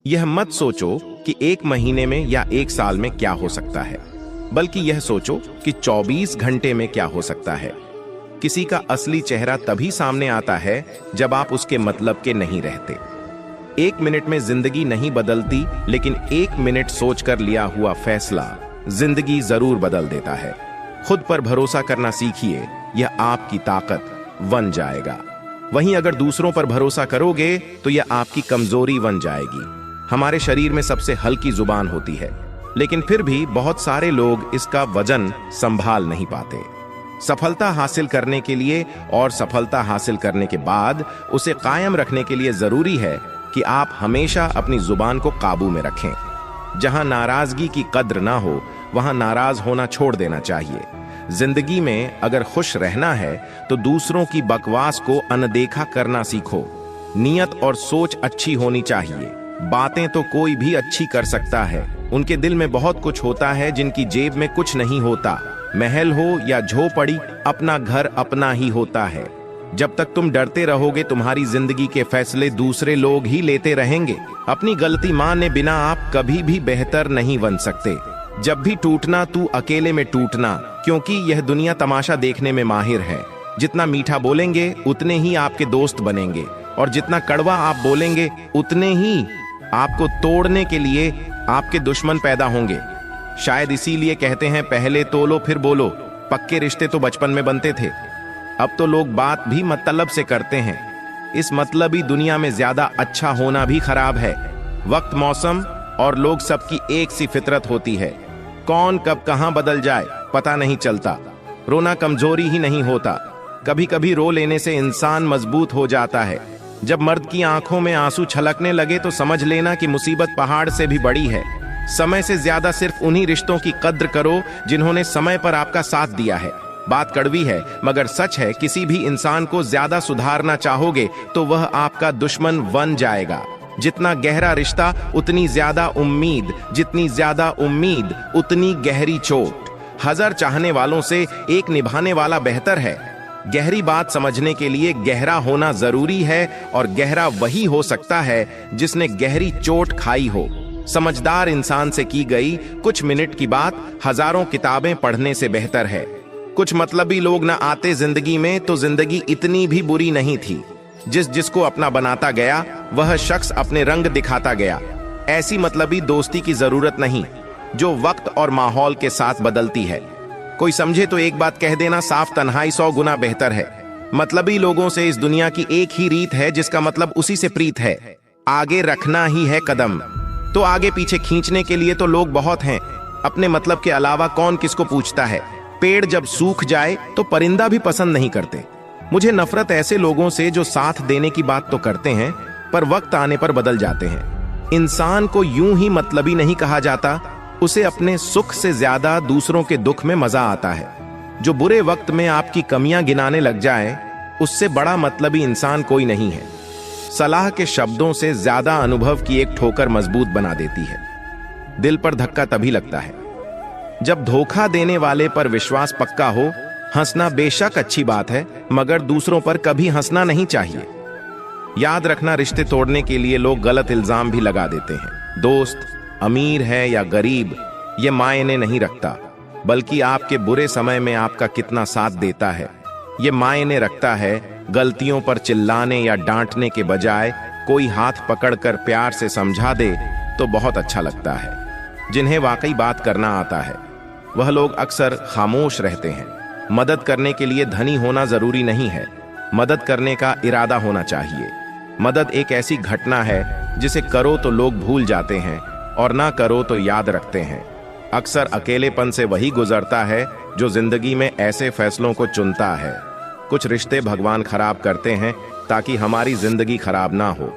यह मत सोचो कि 1 महीने में या 1 साल में क्या हो सकता है, बल्कि यह सोचो कि 24 घंटे में क्या हो सकता है। किसी का असली चेहरा तभी सामने आता है जब आप उसके मतलब के नहीं रहते। 1 मिनट में जिंदगी नहीं बदलती, लेकिन 1 मिनट सोचकर लिया हुआ फैसला जिंदगी जरूर बदल देता है। खुद पर भरोसा करना सीखिए, यह आपकी ताकत बन जाएगा। वहीं अगर दूसरों पर भरोसा करोगे तो यह आपकी कमजोरी बन जाएगी। हमारे शरीर में सबसे हल्की जुबान होती है, लेकिन फिर भी बहुत सारे लोग इसका वजन संभाल नहीं पाते। सफलता हासिल करने के लिए और सफलता हासिल करने के बाद उसे कायम रखने के लिए जरूरी है कि आप हमेशा अपनी जुबान को काबू में रखें। जहां नाराजगी की कद्र ना हो, वहां नाराज होना छोड़ देना चाहिए। जिंदगी में अगर खुश रहना है तो दूसरों की बकवास को अनदेखा करना सीखो। नियत और सोच अच्छी होनी चाहिए। बातें तो कोई भी अच्छी कर सकता है, उनके दिल में बहुत कुछ होता है जिनकी जेब में कुछ नहीं होता। महल हो या झोपड़ी, अपना घर अपना ही होता है। जब तक तुम डरते रहोगे, तुम्हारी जिंदगी के फैसले दूसरे लोग ही लेते रहेंगे। अपनी गलती माने बिना आप कभी भी बेहतर नहीं बन सकते। जब भी टूटना, तू अकेले में टूटना, क्योंकि यह दुनिया तमाशा देखने में माहिर है। जितना मीठा बोलेंगे उतने ही आपके दोस्त बनेंगे, और जितना कड़वा आप बोलेंगे उतने ही आपको तोड़ने के लिए आपके दुश्मन पैदा होंगे। शायद इसीलिए कहते हैं, पहले तोलो फिर बोलो। पक्के रिश्ते तो बचपन में बनते थे, अब तो लोग बात भी मतलब से करते हैं। इस मतलबी दुनिया में ज्यादा अच्छा होना भी खराब है। वक्त, मौसम और लोग सबकी एक सी फितरत होती है। कौन कब कहां बदल जाए पता नहीं चलता। रोना कमजोरी ही नहीं होता, कभी कभी रो लेने से इंसान मजबूत हो जाता है। जब मर्द की आंखों में आंसू छलकने लगे तो समझ लेना कि मुसीबत पहाड़ से भी बड़ी है। समय से ज्यादा सिर्फ उन्हीं रिश्तों की कद्र करो जिन्होंने समय पर आपका साथ दिया है। बात कड़वी है मगर सच है, किसी भी इंसान को ज्यादा सुधारना चाहोगे तो वह आपका दुश्मन बन जाएगा। जितना गहरा रिश्ता उतनी ज्यादा उम्मीद, जितनी ज्यादा उम्मीद उतनी गहरी चोट। 1000 चाहने वालों से एक निभाने वाला बेहतर है। गहरी बात समझने के लिए गहरा होना जरूरी है, और गहरा वही हो सकता है जिसने गहरी चोट खाई हो। समझदार इंसान से की गई कुछ मिनट की बात हजारों किताबें पढ़ने से बेहतर है। कुछ मतलबी लोग न आते जिंदगी में तो जिंदगी इतनी भी बुरी नहीं थी। जिसको अपना बनाता गया वह शख्स अपने रंग दिखाता गया। ऐसी मतलबी दोस्ती की जरूरत नहीं जो वक्त और माहौल के साथ बदलती है। कोई समझे तो एक बात कह देना, साफ तन्हाई 100 गुना बेहतर है। मतलबी लोगों से इस दुनिया की एक ही रीत है जिसका मतलब उसी से प्रीत है। आगे रखना ही है कदम, तो आगे पीछे खींचने के लिए तो लोग बहुत हैं। अपने मतलब के अलावा कौन किसको पूछता है। पेड़ जब सूख जाए तो परिंदा भी पसंद नहीं करते। मुझे नफरत ऐसे लोगों से जो साथ देने की बात तो करते हैं पर वक्त आने पर बदल जाते हैं। इंसान को यूं ही मतलबी नहीं कहा जाता, उसे अपने सुख से ज्यादा दूसरों के दुख में मजा आता है। जो बुरे वक्त में आपकी कमियां गिनाने लग जाए, उससे बड़ा मतलबी इंसान कोई नहीं है। सलाह के शब्दों से ज्यादा अनुभव की एक ठोकर मजबूत बना देती है। दिल पर धक्का तभी लगता है जब धोखा देने वाले पर विश्वास पक्का हो। हंसना बेशक अच्छी बात है, मगर दूसरों पर कभी हंसना नहीं चाहिए। याद रखना, रिश्ते तोड़ने के लिए लोग गलत इल्जाम भी लगा देते हैं। दोस्त अमीर है या गरीब ये मायने नहीं रखता, बल्कि आपके बुरे समय में आपका कितना साथ देता है ये मायने रखता है। गलतियों पर चिल्लाने या डांटने के बजाय कोई हाथ पकड़कर प्यार से समझा दे तो बहुत अच्छा लगता है। जिन्हें वाकई बात करना आता है वह लोग अक्सर खामोश रहते हैं। मदद करने के लिए धनी होना जरूरी नहीं है, मदद करने का इरादा होना चाहिए। मदद एक ऐसी घटना है जिसे करो तो लोग भूल जाते हैं और ना करो तो याद रखते हैं। अक्सर अकेलेपन से वही गुजरता है जो जिंदगी में ऐसे फैसलों को चुनता है। कुछ रिश्ते भगवान खराब करते हैं ताकि हमारी जिंदगी खराब ना हो।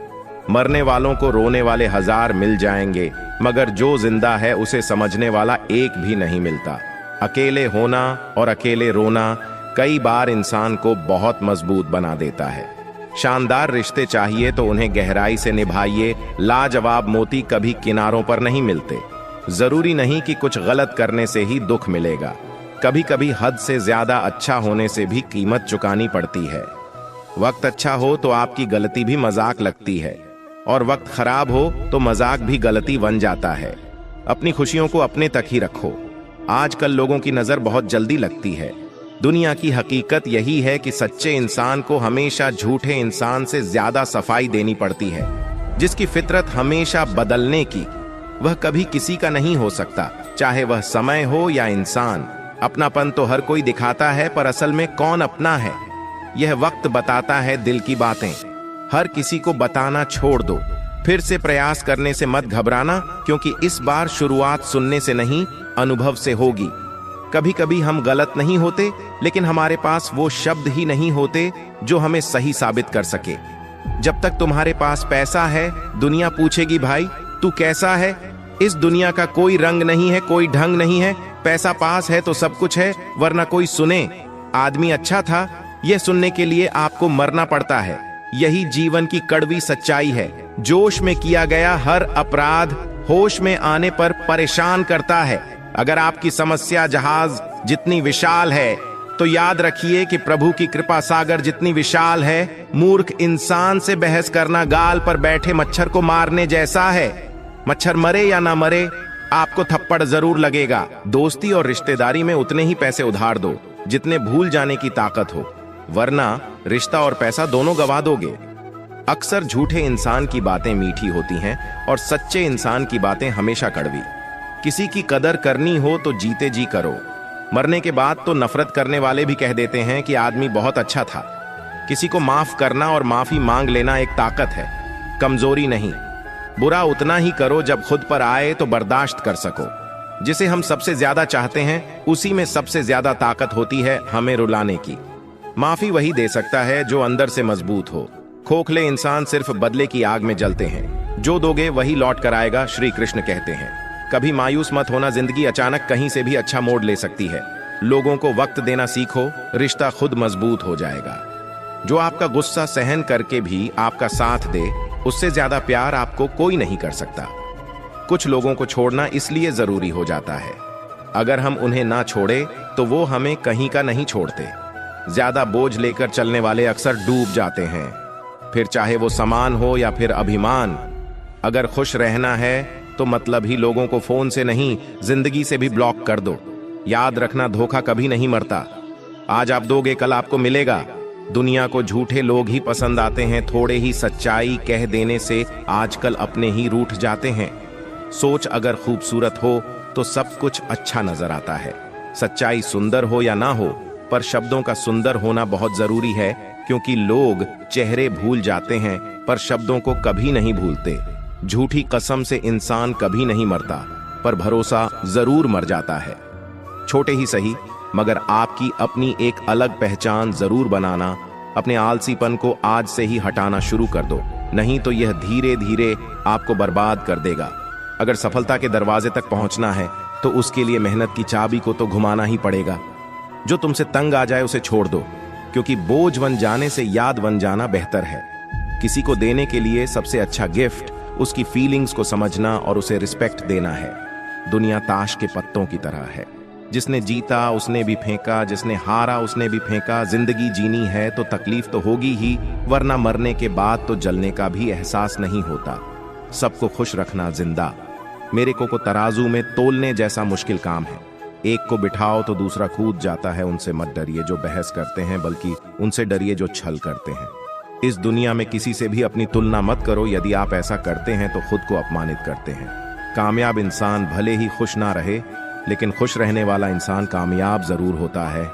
मरने वालों को रोने वाले 1000 मिल जाएंगे, मगर जो जिंदा है उसे समझने वाला एक भी नहीं मिलता। अकेले होना और अकेले रोना कई बार इंसान को बहुत मजबूत बना देता है। शानदार रिश्ते चाहिए तो उन्हें गहराई से निभाइए। लाजवाब मोती कभी किनारों पर नहीं मिलते। जरूरी नहीं कि कुछ गलत करने से ही दुख मिलेगा। कभी कभी हद से ज्यादा अच्छा होने से भी कीमत चुकानी पड़ती है। वक्त अच्छा हो तो आपकी गलती भी मजाक लगती है, और वक्त खराब हो तो मजाक भी गलती बन जाता है। अपनी खुशियों को अपने तक ही रखो। आजकल लोगों की नजर बहुत जल्दी लगती है। दुनिया की हकीकत यही है कि सच्चे इंसान को हमेशा झूठे इंसान से ज्यादा सफाई देनी पड़ती है। जिसकी फितरत हमेशा बदलने की, वह कभी किसी का नहीं हो सकता, चाहे वह समय हो या इंसान। अपनापन तो हर कोई दिखाता है, पर असल में कौन अपना है यह वक्त बताता है। दिल की बातें हर किसी को बताना छोड़ दो। फिर से प्रयास करने से मत घबराना, क्योंकि इस बार शुरुआत सुनने से नहीं, अनुभव से होगी। कभी कभी हम गलत नहीं होते, लेकिन हमारे पास वो शब्द ही नहीं होते जो हमें सही साबित कर सके। जब तक तुम्हारे पास पैसा है, दुनिया पूछेगी भाई तू कैसा है। इस दुनिया का कोई रंग नहीं है, कोई ढंग नहीं है। पैसा पास है तो सब कुछ है, वरना कोई सुने आदमी अच्छा था, यह सुनने के लिए आपको मरना पड़ता है। यही जीवन की कड़वी सच्चाई है। जोश में किया गया हर अपराध होश में आने पर परेशान करता है। अगर आपकी समस्या जहाज जितनी विशाल है, तो याद रखिए कि प्रभु की कृपा सागर जितनी विशाल है। मूर्ख इंसान से बहस करना गाल पर बैठे मच्छर को मारने जैसा है। मच्छर मरे या ना मरे, आपको थप्पड़ जरूर लगेगा। दोस्ती और रिश्तेदारी में उतने ही पैसे उधार दो जितने भूल जाने की ताकत हो, वरना रिश्ता और पैसा दोनों गवा दोगे। अक्सर झूठे इंसान की बातें मीठी होती हैं और सच्चे इंसान की बातें हमेशा कड़वी। किसी की कदर करनी हो तो जीते जी करो। मरने के बाद तो नफरत करने वाले भी कह देते हैं कि आदमी बहुत अच्छा था। किसी को माफ करना और माफी मांग लेना एक ताकत है, कमजोरी नहीं। बुरा उतना ही करो जब खुद पर आए तो बर्दाश्त कर सको। जिसे हम सबसे ज्यादा चाहते हैं, उसी में सबसे ज्यादा ताकत होती है हमें रुलाने की। माफी वही दे सकता है जो अंदर से मजबूत हो। खोखले इंसान सिर्फ बदले की आग में जलते हैं। जो दोगे वही लौट कर आएगा, श्री कृष्ण कहते हैं। कभी मायूस मत होना, जिंदगी अचानक कहीं से भी अच्छा मोड़ ले सकती है। लोगों को वक्त देना सीखो, रिश्ता खुद मजबूत हो जाएगा। जो आपका गुस्सा सहन करके भी आपका साथ दे, उससे ज्यादा प्यार आपको कोई नहीं कर सकता। कुछ लोगों को छोड़ना इसलिए जरूरी हो जाता है, अगर हम उन्हें ना छोड़े तो वो हमें कहीं का नहीं छोड़ते। ज्यादा बोझ लेकर चलने वाले अक्सर डूब जाते हैं, फिर चाहे वो सामान हो या फिर अभिमान। अगर खुश रहना है तो मतलब ही लोगों को फोन से नहीं, जिंदगी से भी ब्लॉक कर दो। याद रखना, धोखा कभी नहीं मरता। आज आप दोगे, कल आपको मिलेगा। दुनिया को झूठे लोग ही पसंद आते हैं। थोड़े ही सच्चाई कह देने से आजकल अपने ही रूठ जाते हैं। सोच अगर खूबसूरत हो तो सब कुछ अच्छा नजर आता है। सच्चाई सुंदर हो या ना हो, पर शब्दों का सुंदर होना बहुत जरूरी है, क्योंकि लोग चेहरे भूल जाते हैं पर शब्दों को कभी नहीं भूलते। झूठी कसम से इंसान कभी नहीं मरता, पर भरोसा जरूर मर जाता है। छोटे ही सही, मगर आपकी अपनी एक अलग पहचान जरूर बनाना। अपने आलसीपन को आज से ही हटाना शुरू कर दो, नहीं तो यह धीरे धीरे आपको बर्बाद कर देगा। अगर सफलता के दरवाजे तक पहुंचना है तो उसके लिए मेहनत की चाबी को तो घुमाना ही पड़ेगा। जो तुमसे तंग आ जाए उसे छोड़ दो, क्योंकि बोझ बन जाने से याद बन जाना बेहतर है। किसी को देने के लिए सबसे अच्छा गिफ्ट उसकी फीलिंग्स को समझना और उसे रिस्पेक्ट देना है। दुनिया ताश के पत्तों की तरह है, जिसने जीता उसने भी फेंका, जिसने हारा उसने भी फेंका। जिंदगी जीनी है तो तकलीफ तो होगी ही, वरना मरने के बाद तो जलने का भी एहसास नहीं होता। सबको खुश रखना जिंदा। मेरे को तराजू में तोलने जैसा मुश्किल काम है। एक को बिठाओ तो दूसरा कूद जाता है। उनसे मत डरिए जो बहस करते हैं, बल्कि उनसे डरिए जो छल करते हैं। इस दुनिया में किसी से भी अपनी तुलना मत करो। यदि आप ऐसा करते हैं तो खुद को अपमानित करते हैं। कामयाब इंसान भले ही खुश ना रहे, लेकिन खुश रहने वाला इंसान कामयाब जरूर होता है।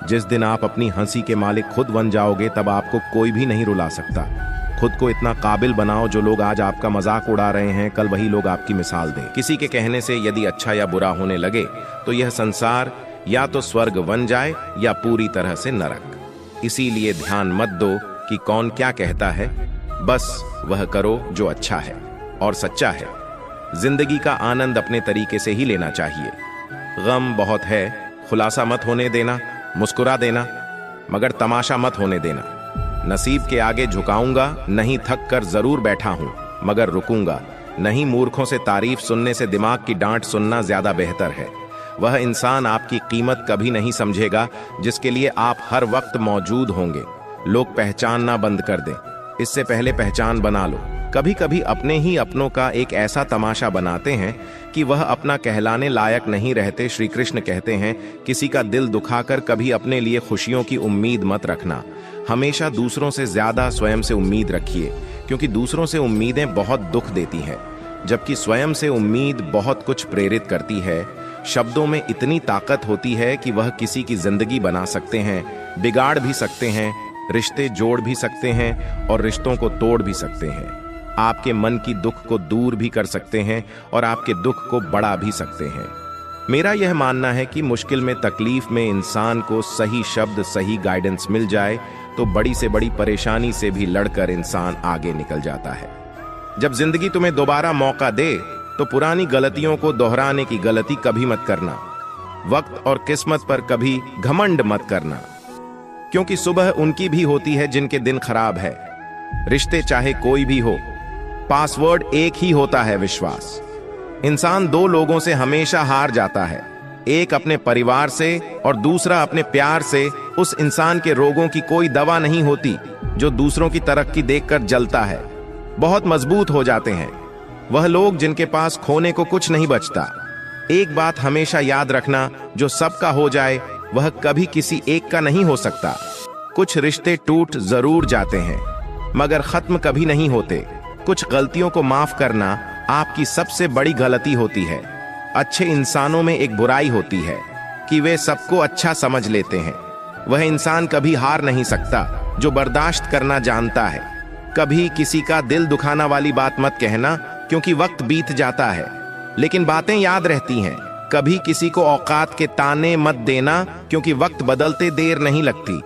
जिस दिन आप अपनी हंसी के मालिक खुद बन जाओगे, तब आपको कोई भी नहीं रुला सकता। खुद को इतना काबिल बनाओ, जो लोग आज आपका मजाक उड़ा रहे हैं, कल वही लोग आपकी मिसाल दें। किसी के कहने से यदि अच्छा या बुरा होने लगे, तो यह संसार या तो स्वर्ग बन जाए या पूरी तरह से नरक। इसीलिए ध्यान मत दो कि कौन क्या कहता है, बस वह करो जो अच्छा है और सच्चा है। जिंदगी का आनंद अपने तरीके से ही लेना चाहिए। गम बहुत है, खुलासा मत होने देना। मुस्कुरा देना, मगर तमाशा मत होने देना। नसीब के आगे झुकाऊंगा नहीं, थक कर जरूर बैठा हूं, मगर रुकूंगा नहीं। मूर्खों से तारीफ सुनने से दिमाग की डांट सुनना ज्यादा बेहतर है। वह इंसान आपकी कीमत कभी नहीं समझेगा जिसके लिए आप हर वक्त मौजूद होंगे। लोग पहचानना बंद कर दें, इससे पहले पहचान बना लो। कभी कभी अपने ही अपनों का एक ऐसा तमाशा बनाते हैं कि वह अपना कहलाने लायक नहीं रहते। श्री कृष्ण कहते हैं, किसी का दिल दुखाकर कभी अपने लिए खुशियों की उम्मीद मत रखना। हमेशा दूसरों से ज्यादा स्वयं से उम्मीद रखिए, क्योंकि दूसरों से उम्मीदें बहुत दुख देती हैं, जबकि स्वयं से उम्मीद बहुत कुछ प्रेरित करती है। शब्दों में इतनी ताकत होती है कि वह किसी की जिंदगी बना सकते हैं, बिगाड़ भी सकते हैं, रिश्ते जोड़ भी सकते हैं और रिश्तों को तोड़ भी सकते हैं। आपके मन की दुख को दूर भी कर सकते हैं और आपके दुख को बढ़ा भी सकते हैं। मेरा यह मानना है कि मुश्किल में, तकलीफ में इंसान को सही शब्द, सही गाइडेंस मिल जाए तो बड़ी से बड़ी परेशानी से भी लड़कर इंसान आगे निकल जाता है। जब जिंदगी तुम्हें दोबारा मौका दे तो पुरानी गलतियों को दोहराने की गलती कभी मत करना। वक्त और किस्मत पर कभी घमंड मत करना, क्योंकि सुबह उनकी भी होती है जिनके दिन खराब है। रिश्ते चाहे कोई भी हो, पासवर्ड एक ही होता है, विश्वास। इंसान दो लोगों से हमेशा हार जाता है, एक अपने परिवार से और दूसरा अपने प्यार से। उस इंसान के रोगों की कोई दवा नहीं होती जो दूसरों की तरक्की देखकर जलता है। बहुत मजबूत हो जाते हैं वह लोग जिनके पास खोने को कुछ नहीं बचता। एक बात हमेशा याद रखना, जो सबका हो जाए वह कभी किसी एक का नहीं हो सकता। कुछ रिश्ते टूट जरूर जाते हैं, मगर खत्म कभी नहीं होते। कुछ गलतियों को माफ करना आपकी सबसे बड़ी गलती होती है। अच्छे इंसानों में एक बुराई होती है कि वे सबको अच्छा समझ लेते हैं। वह इंसान कभी हार नहीं सकता जो बर्दाश्त करना जानता है। कभी किसी का दिल दुखाना वाली बात मत कहना, क्योंकि वक्त बीत जाता है लेकिन बातें याद रहती हैं। कभी किसी को औकात के ताने मत देना, क्योंकि वक्त बदलते देर नहीं लगती।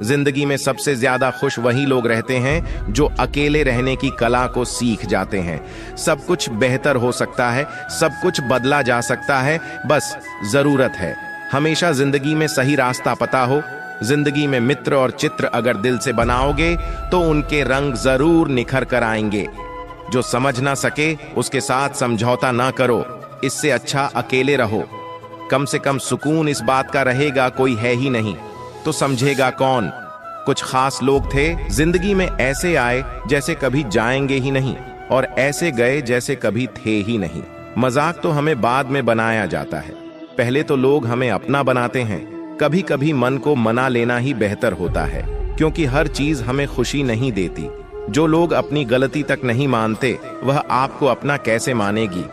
जिंदगी में सबसे ज्यादा खुश वही लोग रहते हैं जो अकेले रहने की कला को सीख जाते हैं। सब कुछ बेहतर हो सकता है, सब कुछ बदला जा सकता है, बस जरूरत है हमेशा जिंदगी में सही रास्ता पता हो। जिंदगी में मित्र और चित्र अगर दिल से बनाओगे तो उनके रंग जरूर निखर कर आएंगे। जो समझ ना सके उसके साथ समझौता ना करो, इससे अच्छा अकेले रहो। कम से कम सुकून इस बात का रहेगा कोई है ही नहीं तो समझेगा कौन। कुछ खास लोग थे जिंदगी में, ऐसे आए जैसे कभी जाएंगे ही नहीं और ऐसे गए जैसे कभी थे ही नहीं। मजाक तो हमें बाद में बनाया जाता है, पहले तो लोग हमें अपना बनाते हैं। कभी कभी मन को मना लेना ही बेहतर होता है, क्योंकि हर चीज हमें खुशी नहीं देती। जो लोग अपनी गलती तक नहीं मानते वह आपको अपना कैसे मानेगी।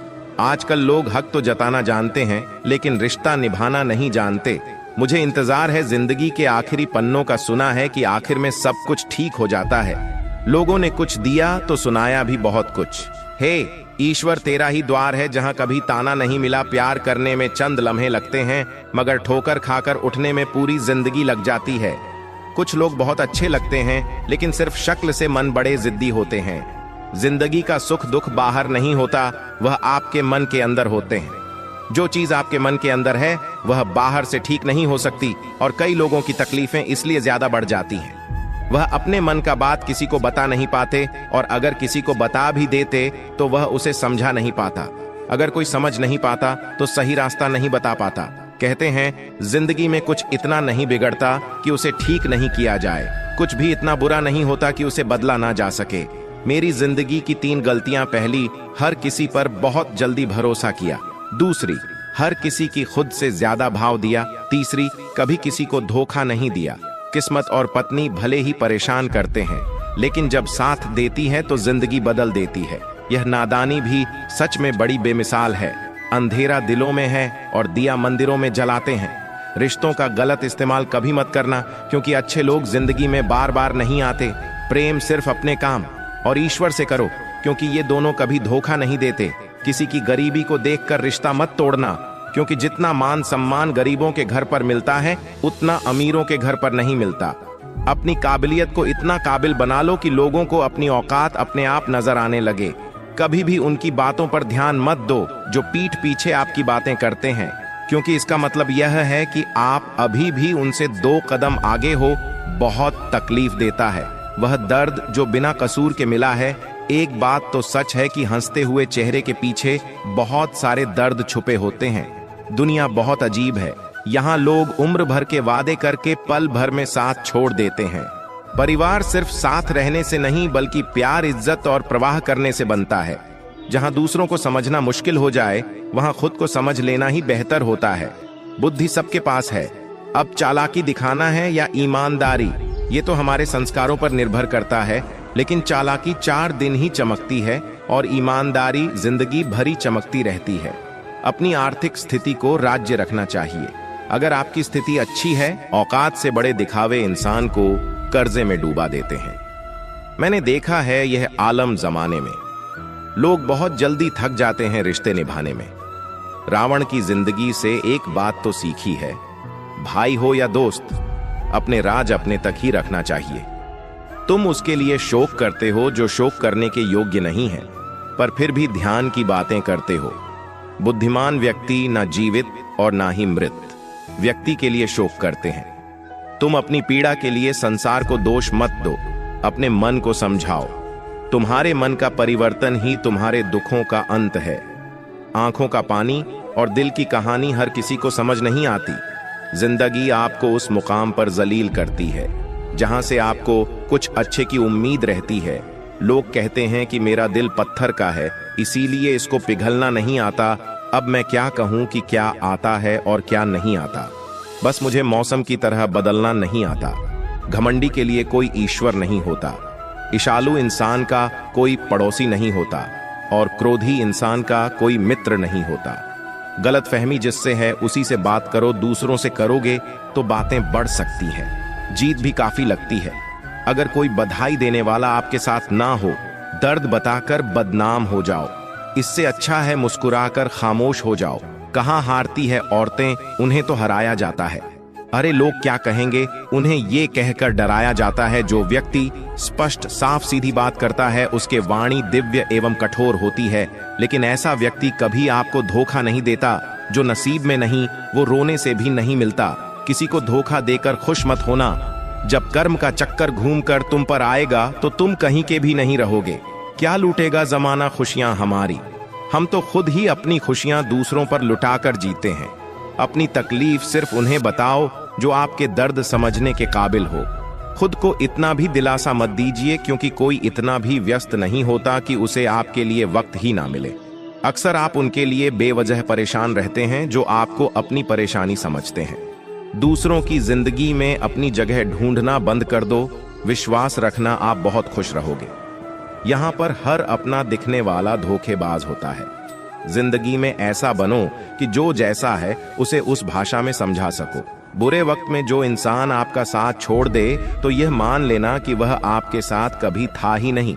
आजकल लोग हक तो जताना जानते हैं लेकिन रिश्ता निभाना नहीं जानते। मुझे इंतजार है जिंदगी के आखिरी पन्नों का। सुना है कि आखिर में सब कुछ ठीक हो जाता है। लोगों ने कुछ दिया तो सुनाया भी बहुत कुछ। हे ईश्वर, तेरा ही द्वार है जहां कभी ताना नहीं मिला। प्यार करने में चंद लम्हे लगते हैं, मगर ठोकर खाकर उठने में पूरी जिंदगी लग जाती है। कुछ लोग बहुत अच्छे लगते हैं लेकिन सिर्फ शक्ल से मन बड़े जिद्दी होते हैं। जिंदगी का सुख दुख बाहर नहीं होता, वह आपके मन के अंदर होते हैं। जो चीज आपके मन के अंदर है वह बाहर से ठीक नहीं हो सकती, और कई लोगों की तकलीफें इसलिए ज्यादा बढ़ जाती हैं। वह अपने मन का बात किसी को बता नहीं पाते, और अगर किसी को बता भी देते तो वह उसे समझा नहीं पाता। अगर कोई समझ नहीं पाता तो सही रास्ता नहीं बता पाता। कहते हैं जिंदगी में कुछ इतना नहीं बिगड़ता कि उसे ठीक नहीं किया जाए, कुछ भी इतना बुरा नहीं होता कि उसे बदला ना जा सके। मेरी जिंदगी की 3 गलतियां: पहली, हर किसी पर बहुत जल्दी भरोसा किया। दूसरी, हर किसी की खुद से ज्यादा भाव दिया। तीसरी, कभी किसी को धोखा नहीं दिया। किस्मत और पत्नी भले ही परेशान करते हैं, लेकिन जब साथ देती है तो जिंदगी बदल देती है। यह नादानी भी सच में बड़ी बेमिसाल है। अंधेरा दिलों में है और दिया मंदिरों में जलाते हैं। रिश्तों का गलत इस्तेमाल कभी मत करना, क्योंकि अच्छे लोग जिंदगी में बार बार नहीं आते। प्रेम सिर्फ अपने काम और ईश्वर से करो, क्योंकि ये दोनों कभी धोखा नहीं देते। किसी की गरीबी को देखकर रिश्ता मत तोड़ना, क्योंकि जितना मान सम्मान गरीबों के घर पर मिलता है उतना अमीरों के घर पर नहीं मिलता। अपनी काबिलियत को इतना काबिल बना लो कि लोगों को अपनी औकात अपने आप नजर आने लगे। कभी भी उनकी बातों पर ध्यान मत दो जो पीठ पीछे आपकी बातें करते हैं, क्योंकि इसका मतलब यह है कि आप अभी भी उनसे 2 कदम आगे हो। बहुत तकलीफ देता है वह दर्द जो बिना कसूर के मिला है। एक बात तो सच है कि हंसते हुए चेहरे के पीछे बहुत सारे दर्द छुपे होते हैं। दुनिया बहुत अजीब है, यहाँ लोग उम्र भर के वादे करके पल भर में साथ छोड़ देते हैं। परिवार सिर्फ साथ रहने से नहीं बल्कि प्यार, इज्जत और प्रवाह करने से बनता है। जहां दूसरों को समझना मुश्किल हो जाए वहां खुद को समझ लेना ही बेहतर होता है। बुद्धि सबके पास है, अब चालाकी दिखाना है या ईमानदारी, ये तो हमारे संस्कारों पर निर्भर करता है। लेकिन चालाकी 4 दिन ही चमकती है और ईमानदारी जिंदगी भरी चमकती रहती है। अपनी आर्थिक स्थिति को राज्य रखना चाहिए। अगर आपकी स्थिति अच्छी है, औकात से बड़े दिखावे इंसान को कर्जे में डूबा देते हैं। मैंने देखा है यह आलम जमाने में लोग बहुत जल्दी थक जाते हैं रिश्ते निभाने में। रावण की जिंदगी से एक बात तो सीखी है, भाई हो या दोस्त, अपने राज अपने तक ही रखना चाहिए। तुम उसके लिए शोक करते हो जो शोक करने के योग्य नहीं है, पर फिर भी ध्यान की बातें करते हो। बुद्धिमान व्यक्ति ना जीवित और ना ही मृत व्यक्ति के लिए शोक करते हैं। तुम अपनी पीड़ा के लिए संसार को दोष मत दो, अपने मन को समझाओ। तुम्हारे मन का परिवर्तन ही तुम्हारे दुखों का अंत है। आंखों का पानी और दिल की कहानी हर किसी को समझ नहीं आती। जिंदगी आपको उस मुकाम पर जलील करती है जहां से आपको कुछ अच्छे की उम्मीद रहती है। लोग कहते हैं कि मेरा दिल पत्थर का है, इसीलिए इसको पिघलना नहीं आता। अब मैं क्या कहूं कि क्या आता है और क्या नहीं आता। बस मुझे मौसम की तरह बदलना नहीं आता। घमंडी के लिए कोई ईश्वर नहीं होता, ईर्ष्यालु इंसान का कोई पड़ोसी नहीं होता और क्रोधी इंसान का कोई मित्र नहीं होता। गलतफहमी जिससे है उसी से बात करो, दूसरों से करोगे तो बातें बढ़ सकती हैं, जीत भी काफी लगती है। अगर कोई बधाई देने वाला आपके साथ ना हो, दर्द बताकर बदनाम हो जाओ। इससे अच्छा है मुस्कुराकर खामोश हो जाओ। कहाँ हारती है औरतें, उन्हें तो हराया जाता है। अरे लोग क्या कहेंगे, उन्हें ये कहकर डराया जाता है। जो व्यक्ति स्पष्ट साफ सीधी बात करता है उसके वाणी दिव्य एवं कठोर होती है। लेकिन ऐसा व्यक्ति कभी आपको धोखा नहीं देता। जो नसीब में नहीं वो रोने से भी नहीं मिलता। किसी को धोखा देकर खुश मत होना। जब कर्म का चक्कर घूमकर तुम पर आएगा तो तुम कहीं के भी नहीं रहोगे। क्या लूटेगा जमाना खुशियां हमारी, हम तो खुद ही अपनी खुशियां दूसरों पर लुटाकर जीते हैं। अपनी तकलीफ सिर्फ उन्हें बताओ जो आपके दर्द समझने के काबिल हो। खुद को इतना भी दिलासा मत दीजिए, क्योंकि कोई इतना भी व्यस्त नहीं होता कि उसे आपके लिए वक्त ही ना मिले। अक्सर आप उनके लिए बेवजह परेशान रहते हैं जो आपको अपनी परेशानी समझते हैं। दूसरों की जिंदगी में अपनी जगह ढूंढना बंद कर दो। विश्वास रखना, आप बहुत खुश रहोगे। यहाँ पर हर अपना दिखने वाला धोखेबाज होता है। जिंदगी में ऐसा बनो कि जो जैसा है उसे उस भाषा में समझा सको। बुरे वक्त में जो इंसान आपका साथ छोड़ दे तो यह मान लेना कि वह आपके साथ कभी था ही नहीं।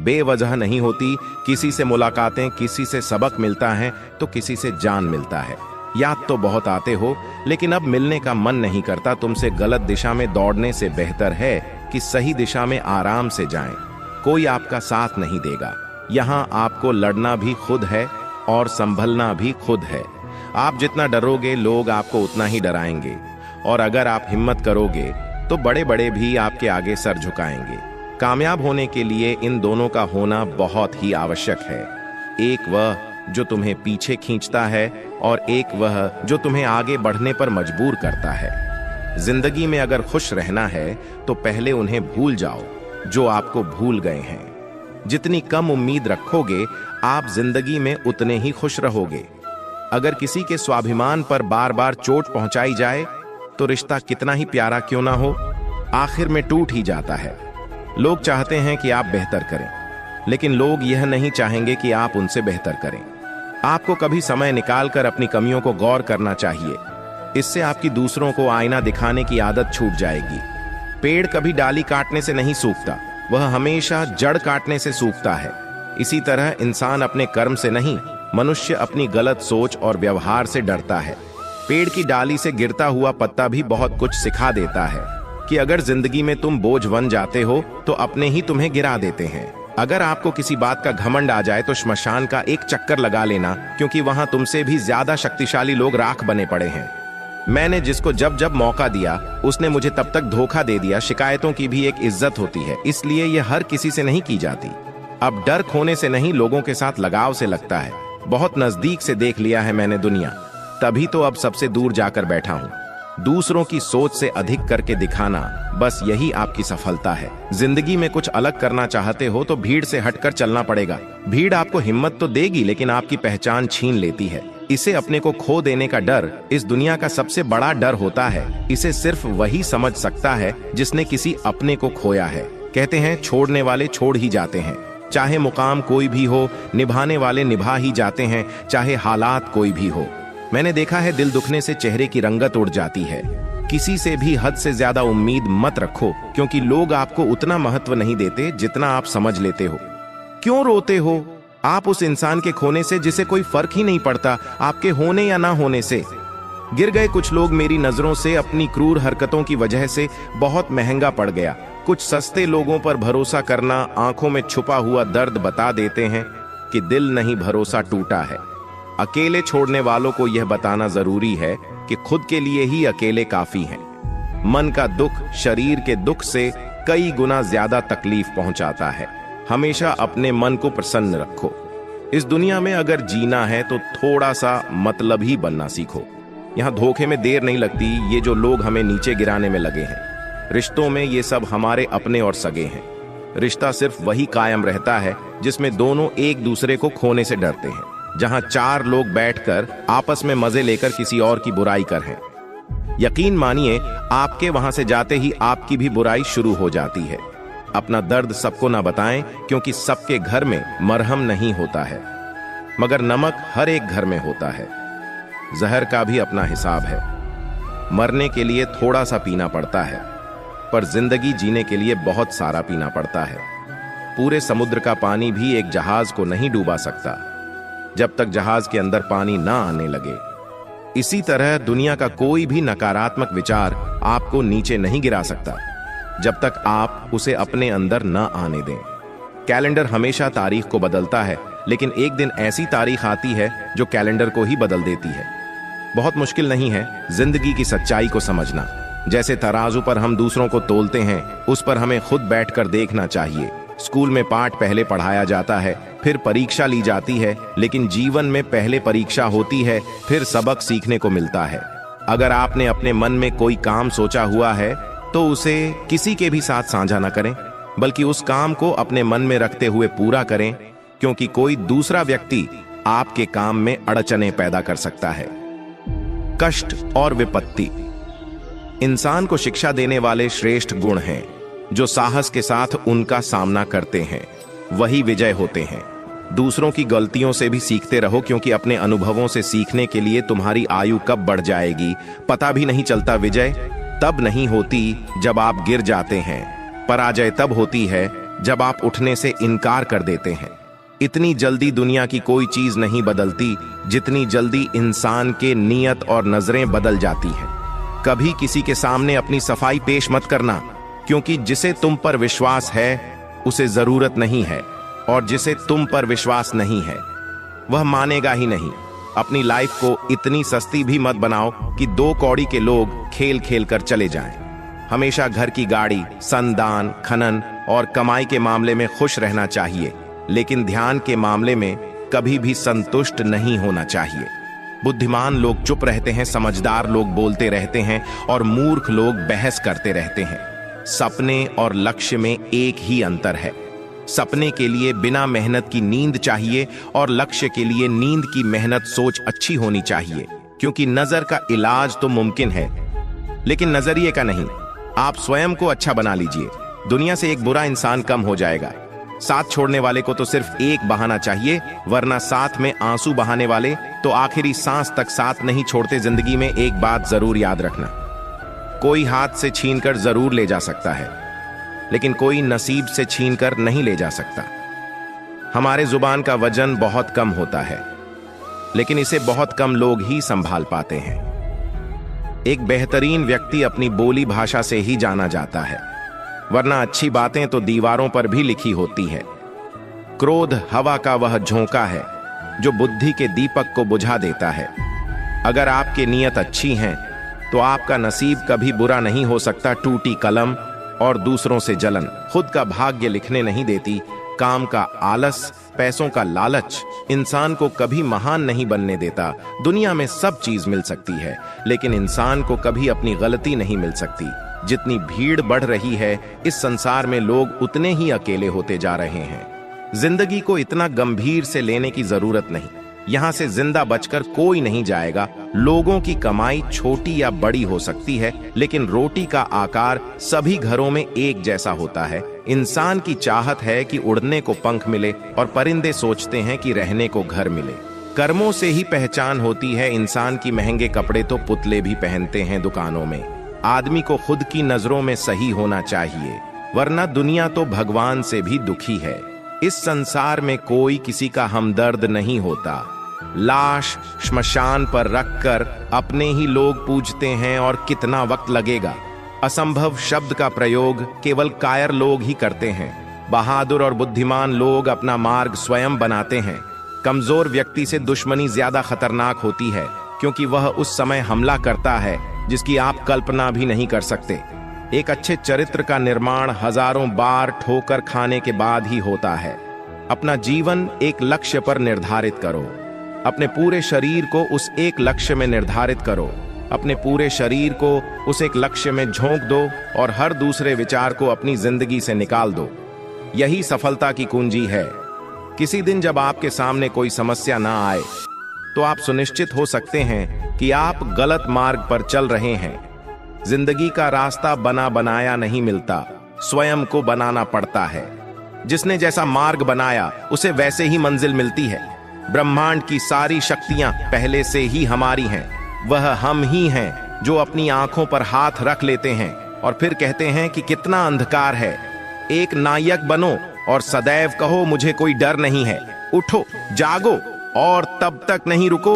बेवजह नहीं होती। किसी से मुलाकातें, किसी से सबक मिलता है तो किसी से जान मिलता है। याद तो बहुत आते हो, लेकिन अब मिलने का मन नहीं करता। तुमसे गलत दिशा में दौड़ने से बेहतर है कि सही दिशा में आराम से जाएं। कोई आपका साथ नहीं देगा। यहाँ आपको लड़ना भी खुद है और संभलना भी खुद है। आप जितना डरोगे लोग आपको उतना ही डराएंगे, और अगर आप हिम्मत करोगे तो बड़े बड़े भी आपके आगे सर झुकाएंगे। कामयाब होने के लिए इन दोनों का होना बहुत ही आवश्यक है। एक वह जो तुम्हें पीछे खींचता है और एक वह जो तुम्हें आगे बढ़ने पर मजबूर करता है। जिंदगी में अगर खुश रहना है तो पहले उन्हें भूल जाओ जो आपको भूल गए हैं। जितनी कम उम्मीद रखोगे आप जिंदगी में उतने ही खुश रहोगे। अगर किसी के स्वाभिमान पर बार बार चोट पहुंचाई जाए तो रिश्ता कितना ही प्यारा क्यों ना हो, आखिर में टूट ही जाता है। लोग चाहते हैं कि आप बेहतर करें, लेकिन लोग यह नहीं चाहेंगे कि आप उनसे बेहतर करें। आपको कभी समय निकालकर अपनी कमियों को गौर करना चाहिए। इससे आपकी दूसरों को आईना दिखाने की आदत छूट जाएगी। पेड़ कभी डाली काटने से नहीं सूखता, वह हमेशा जड़ काटने से सूखता है। इसी तरह इंसान अपने कर्म से नहीं, मनुष्य अपनी गलत सोच और व्यवहार से डरता है। पेड़ की डाली से गिरता हुआ पत्ता भी बहुत कुछ सिखा देता है कि अगर जिंदगी में तुम बोझ बन जाते हो तो अपने ही तुम्हें गिरा देते हैं। अगर आपको किसी बात का घमंड आ जाए तो श्मशान का एक चक्कर लगा लेना, क्योंकि वहां तुमसे भी ज्यादा शक्तिशाली लोग राख बने पड़े हैं। मैंने जिसको जब जब मौका दिया उसने मुझे तब तक धोखा दे दिया। शिकायतों की भी एक इज्जत होती है, इसलिए यह हर किसी से नहीं की जाती। अब डर खोने से नहीं, लोगों के साथ लगाव से लगता है। बहुत नजदीक से देख लिया है मैंने दुनिया, तभी तो अब सबसे दूर जाकर बैठा हूं। दूसरों की सोच से अधिक करके दिखाना, बस यही आपकी सफलता है। जिंदगी में कुछ अलग करना चाहते हो तो भीड़ से हटकर चलना पड़ेगा। भीड़ आपको हिम्मत तो देगी लेकिन आपकी पहचान छीन लेती है। इसे अपने को खो देने का डर इस दुनिया का सबसे बड़ा डर होता है। इसे सिर्फ वही समझ सकता है जिसने किसी अपने को खोया है। कहते हैं छोड़ने वाले छोड़ ही जाते हैं। चाहे मुकाम कोई भी हो, निभाने वाले निभा ही जाते हैं, चाहे हालात कोई भी हो। मैंने देखा है दिल दुखने से चेहरे की रंगत उड़ जाती है। किसी से भी हद से ज्यादा उम्मीद मत रखो, क्योंकि लोग आपको उतना महत्व नहीं देते जितना आप समझ लेते हो। क्यों रोते हो आप उस इंसान के खोने से जिसे कोई फर्क ही नहीं पड़ता आपके होने या ना होने से? गिर गए कुछ लोग मेरी नजरों से, अपनी क्रूर हरकतों की वजह से बहुत महंगा पड़ गया। कुछ सस्ते लोगों पर भरोसा करना आंखों में छुपा हुआ दर्द बता देते हैं कि दिल नहीं, भरोसा टूटा है। अकेले छोड़ने वालों को यह बताना जरूरी है कि खुद के लिए ही अकेले काफी हैं। मन का दुख शरीर के दुख से कई गुना ज्यादा तकलीफ पहुंचाता है। हमेशा अपने मन को प्रसन्न रखो। इस दुनिया में अगर जीना है तो थोड़ा सा मतलब ही बनना सीखो। यहाँ धोखे में देर नहीं लगती। ये जो लोग हमें नीचे गिराने में लगे हैं, रिश्तों में ये सब हमारे अपने और सगे हैं। रिश्ता सिर्फ वही कायम रहता है जिसमें दोनों एक दूसरे को खोने से डरते हैं। जहां चार लोग बैठकर आपस में मजे लेकर किसी और की बुराई कर हैं, यकीन मानिए आपके वहां से जाते ही आपकी भी बुराई शुरू हो जाती है। अपना दर्द सबको ना बताएं, क्योंकि सबके घर में मरहम नहीं होता है, मगर नमक हर एक घर में होता है। जहर का भी अपना हिसाब है। मरने के लिए थोड़ा सा पीना पड़ता है, पर जिंदगी जीने के लिए बहुत सारा पीना पड़ता है। पूरे समुद्र का पानी भी एक जहाज को नहीं डूबा सकता जब तक जहाज के अंदर पानी ना आने लगे। इसी तरह दुनिया का कोई भी नकारात्मक विचार आपको नीचे नहीं गिरा सकता जब तक आप उसे अपने अंदर न आने दें। कैलेंडर हमेशा तारीख को बदलता है, लेकिन एक दिन ऐसी तारीख आती है जो कैलेंडर को ही बदल देती है। बहुत मुश्किल नहीं है जिंदगी की सच्चाई को समझना। जैसे तराजू पर हम दूसरों को तोलते हैं, उस पर हमें खुद बैठकर देखना चाहिए। स्कूल में पाठ पहले पढ़ाया जाता है, फिर परीक्षा ली जाती है, लेकिन जीवन में पहले परीक्षा होती है, फिर सबक सीखने को मिलता है। अगर आपने अपने मन में कोई काम सोचा हुआ है तो उसे किसी के भी साथ साझा न करें, बल्कि उस काम को अपने मन में रखते हुए पूरा करें, क्योंकि कोई दूसरा व्यक्ति आपके काम में अड़चनें पैदा कर सकता है। कष्ट और विपत्ति इंसान को शिक्षा देने वाले श्रेष्ठ गुण हैं। जो साहस के साथ उनका सामना करते हैं वही विजय होते हैं। दूसरों की गलतियों से भी सीखते रहो, क्योंकि अपने अनुभवों से सीखने के लिए तुम्हारी आयु कब बढ़ जाएगी पता भी नहीं चलता। विजय तब नहीं होती जब आप गिर जाते हैं, पराजय तब होती है जब आप उठने से इनकार कर देते हैं। इतनी जल्दी दुनिया की कोई चीज नहीं बदलती जितनी जल्दी इंसान के नियत और नजरें बदल जाती हैं। कभी किसी के सामने अपनी सफाई पेश मत करना, क्योंकि जिसे तुम पर विश्वास है उसे जरूरत नहीं है, और जिसे तुम पर विश्वास नहीं है वह मानेगा ही नहीं। अपनी लाइफ को इतनी सस्ती भी मत बनाओ कि दो कौड़ी के लोग खेल खेल कर चले जाएं। हमेशा घर की गाड़ी, संदान, खनन और कमाई के मामले में खुश रहना चाहिए, लेकिन ध्यान के मामले में कभी भी संतुष्ट नहीं होना चाहिए। बुद्धिमान लोग चुप रहते हैं, समझदार लोग बोलते रहते हैं और मूर्ख लोग बहस करते रहते हैं। सपने और लक्ष्य में एक ही अंतर है। सपने के लिए बिना मेहनत की नींद चाहिए और लक्ष्य के लिए नींद की मेहनत सोच अच्छी होनी चाहिए, क्योंकि नजर का इलाज तो मुमकिन है लेकिन नजरिए का नहीं। आप स्वयं को अच्छा बना लीजिए, दुनिया से एक बुरा इंसान कम हो जाएगा। साथ छोड़ने वाले को तो सिर्फ एक बहाना चाहिए, वरना साथ में आंसू बहाने वाले तो आखिरी सांस तक साथ नहीं छोड़ते। जिंदगी में एक बात जरूर याद रखना, कोई हाथ से छीनकर जरूर ले जा सकता है, लेकिन कोई नसीब से छीनकर नहीं ले जा सकता। हमारे जुबान का वजन बहुत कम होता है, लेकिन इसे बहुत कम लोग ही संभाल पाते हैं। एक बेहतरीन व्यक्ति अपनी बोली भाषा से ही जाना जाता है, वरना अच्छी बातें तो दीवारों पर भी लिखी होती है। क्रोध हवा का वह झोंका है जो बुद्धि के दीपक को बुझा देता है। अगर आपकी नीयत अच्छी है तो आपका नसीब कभी बुरा नहीं हो सकता। टूटी कलम और दूसरों से जलन खुद का भाग्य लिखने नहीं देती, काम का आलस, पैसों का लालच इंसान को कभी महान नहीं बनने देता। दुनिया में सब चीज मिल सकती है, लेकिन इंसान को कभी अपनी गलती नहीं मिल सकती। जितनी भीड़ बढ़ रही है इस संसार में, लोग उतने ही अकेले होते जा रहे हैं। जिंदगी को इतना गंभीर से लेने की जरूरत नहीं। यहाँ से जिंदा बचकर कोई नहीं जाएगा। लोगों की कमाई छोटी या बड़ी हो सकती है, लेकिन रोटी का आकार सभी घरों में एक जैसा होता है। इंसान की चाहत है कि उड़ने को पंख मिले, और परिंदे सोचते हैं कि रहने को घर मिले। कर्मों से ही पहचान होती है इंसान की। महंगे कपड़े तो पुतले भी पहनते हैं दुकानों में। आदमी को खुद की नजरों में सही होना चाहिए, वरना दुनिया तो भगवान से भी दुखी है। इस संसार में कोई किसी का हमदर्द नहीं होता। लाश श्मशान पर रखकर अपने ही लोग पूजते हैं, और कितना वक्त लगेगा। असंभव शब्द का प्रयोग केवल कायर लोग ही करते हैं। बहादुर और बुद्धिमान लोग अपना मार्ग स्वयं बनाते हैं। कमजोर व्यक्ति से दुश्मनी ज्यादा खतरनाक होती है, क्योंकि वह उस समय हमला करता है जिसकी आप कल्पना भी नहीं कर सकते। एक अच्छे चरित्र का निर्माण हजारों बार ठोकर खाने के बाद ही होता है। अपना जीवन एक लक्ष्य पर निर्धारित करो। अपने पूरे शरीर को उस एक लक्ष्य में निर्धारित करो। अपने पूरे शरीर को उस एक लक्ष्य में झोंक दो, और हर दूसरे विचार को अपनी जिंदगी से निकाल दो। यही सफलता की कुंजी है। किसी दिन जब आपके सामने कोई समस्या ना आए, तो आप सुनिश्चित हो सकते हैं कि आप गलत मार्ग पर चल रहे हैं। जिंदगी का रास्ता बना बनाया नहीं मिलता, स्वयं को बनाना पड़ता है। जिसने जैसा मार्ग बनाया उसे वैसे ही मंजिल मिलती है। ब्रह्मांड की सारी शक्तियां पहले से ही हमारी हैं। वह हम ही हैं जो अपनी आंखों पर हाथ रख लेते हैं और फिर कहते हैं कि कितना अंधकार है। एक नायक बनो और सदैव कहो मुझे कोई डर नहीं है। उठो, जागो और तब तक नहीं रुको